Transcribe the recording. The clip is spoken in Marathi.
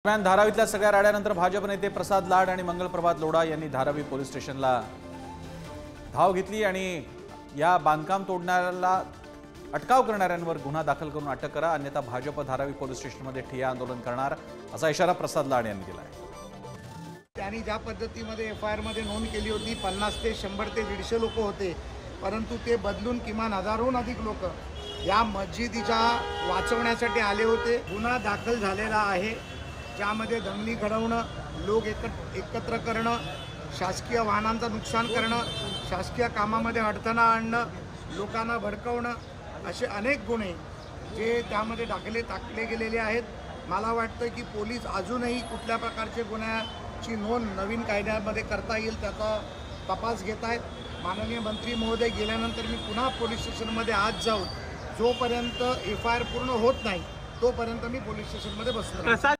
दरम्यान धारावीतल्या सगळ्या राड्यानंतर भाजप नेते प्रसाद लाड आणि मंगलप्रभात लोढा यांनी धारावी पोलीस स्टेशनला धाव घेतली आणि या बांधकाम तोडणाऱ्याला अटकाव करणाऱ्यांवर गुन्हा दाखल करून अटक करा, अन्यथा भाजप धारावी पोलीस स्टेशनमध्ये ठिय्या आंदोलन करणार असा इशारा प्रसाद लाड यांनी दिला आहे। त्यांनी ज्या पद्धतीमध्ये FIR मध्ये नोंद केली होती 50 ते 100 ते 150 लोक होते, परंतु ते बदलून किमान हजारोहून अधिक लोक या मस्जिदीच्या वाचवण्यासाठी आले होते। गुन्हा दाखल झालेला आहे ज्यामध्ये दंगली घडवणं, लोक एकत्र करणं, शासकीय वाहनांचं नुकसान करणं, शासकीय कामामध्ये अडथळा आणणं, लोकांना भडकवणं, असे अनेक गुन्हे जे त्यामध्ये टाकले गेलेले आहेत। मला वाटतं की पोलीस अजूनही कुठल्या प्रकारचे गुन्ह्याची नोंद नवीन कायद्यामध्ये करता येईल त्याचा तपास घेत आहेत। माननीय मंत्री महोदय गेल्यानंतर मी पुन्हा पोलीस स्टेशनमध्ये आज जाऊन जोपर्यंत FIR पूर्ण होत नाही तोपर्यंत मी पोलीस स्टेशनमध्ये बसणार।